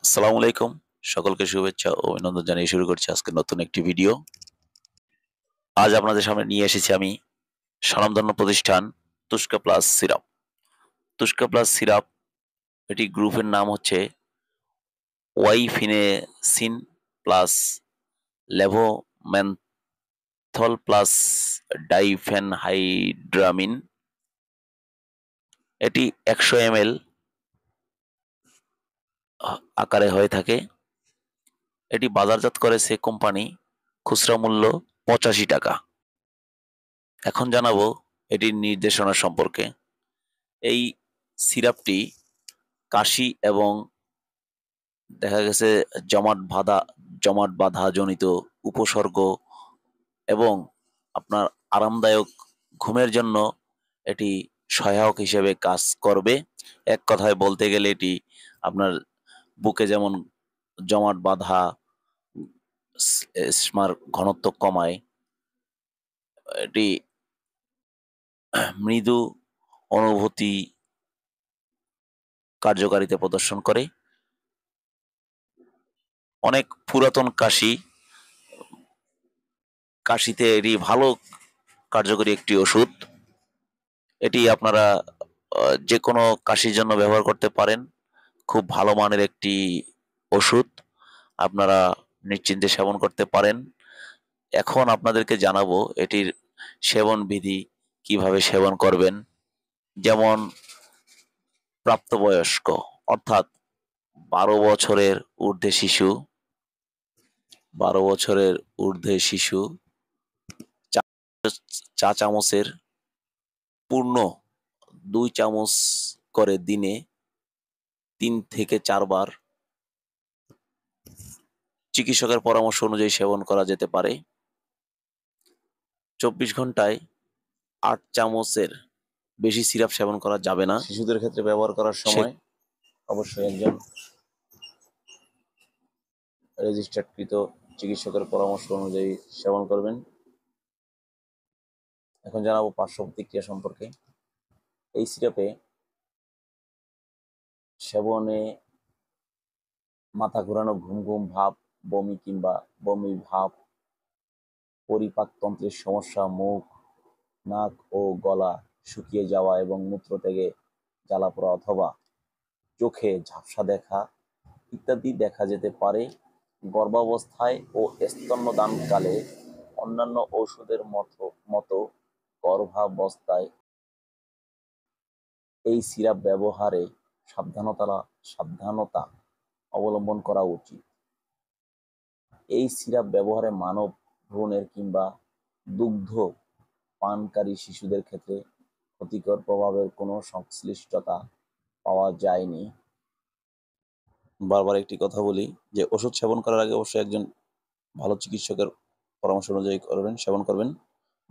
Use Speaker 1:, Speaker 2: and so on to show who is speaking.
Speaker 1: আসসালামু আলাইকুম। সকলকে শুভেচ্ছা ও অভিনন্দন জানিয়ে শুরু করছি আজকের নতুন একটি ভিডিও। আজ আপনাদের সামনে নিয়ে এসেছি আমি স্বনামধন্য প্রতিষ্ঠান তুস্কা প্লাস সিরাপ। তুস্কা প্লাস সিরাপ এটি গ্রুপের নাম হচ্ছে ওয়াইফিনেসিন প্লাস লেভোমেন্থল প্লাস ডাইফেনহাইড্রামিন। এটি ১০০ ml আকারে হয়ে থাকে। এটি বাজারজাত করেছে কোম্পানি, খুচরা মূল্য ৮৫ টাকা। এখন জানাবো এটির নির্দেশনা সম্পর্কে। এই সিরাপটি কাশি এবং দেখা গেছে জমাট বাঁধা জনিত উপসর্গ এবং আপনার আরামদায়ক ঘুমের জন্য এটি সহায়ক হিসেবে কাজ করবে। এক কথায় বলতে গেলে এটি আপনার বুকে যেমন জমাট বাঁধা স্ট্রেসমার ঘনত্ব কমায়, এটি মৃদু অনুভূতি কার্যকারিতা প্রদর্শন করে। অনেক পুরাতন কাশিতে এটি ভালো কার্যকরী একটি ওষুধ। এটি আপনারা যেকোনো কাশির জন্য ব্যবহার করতে পারেন। খুব ভালো মানের একটি ওষুধ, আপনারা নিশ্চিন্তে সেবন করতে পারেন। এখন আপনাদেরকে জানাবো এটির সেবন বিধি, কিভাবে সেবন করবেন। যেমন প্রাপ্তবয়স্ক অর্থাৎ ১২ বছরের ঊর্ধ্বে শিশু ১২ বছরের ঊর্ধ্বে শিশু চা চা চামচের পূর্ণ ২ চামচ করে দিনে ৩ থেকে ৪ বার চিকিৎসকের পরামর্শ অনুযায়ী সেবন করা যেতে পারে। ২৪ ঘন্টায় ৮ চামচের বেশি সিরাপ সেবন করা যাবে না। শিশুদের ক্ষেত্রে ব্যবহার করার সময় অবশ্যই একজন রেজিস্টার্ডকৃত চিকিৎসকের পরামর্শ অনুযায়ী সেবন করবেন। এখন জানাবো পার্শ্ব প্রতিক্রিয়া সম্পর্কে। এই সিরাপে সেবনে মাথা ঘোরানো, ঘুম ঘুম ভাব, বমি কিংবা বমি ভাব, পরিপাকতন্ত্রের সমস্যা, মুখ, নাক ও গলা শুকিয়ে যাওয়া এবং মূত্র থেকে জ্বালাপোড়া অথবা চোখে ঝাপসা দেখা ইত্যাদি দেখা যেতে পারে। গর্ভাবস্থায় ও স্তন্যদানকালে অন্যান্য ঔষধের মতো গর্ভাবস্থায় এই সিরাপ ব্যবহারে সাবধানতা অবলম্বন করা উচিত। এই সিরাপ ব্যবহারে মানব ভ্রূণের কিংবা দুগ্ধ পানকারী শিশুদের ক্ষেত্রে ক্ষতিকর প্রভাবের কোনো সংশ্লিষ্টতা পাওয়া যায়নি। বারবার একটি কথা বলি যে ওষুধ সেবন করার আগে অবশ্যই একজন ভালো চিকিৎসকের পরামর্শ অনুযায়ী সেবন করবেন।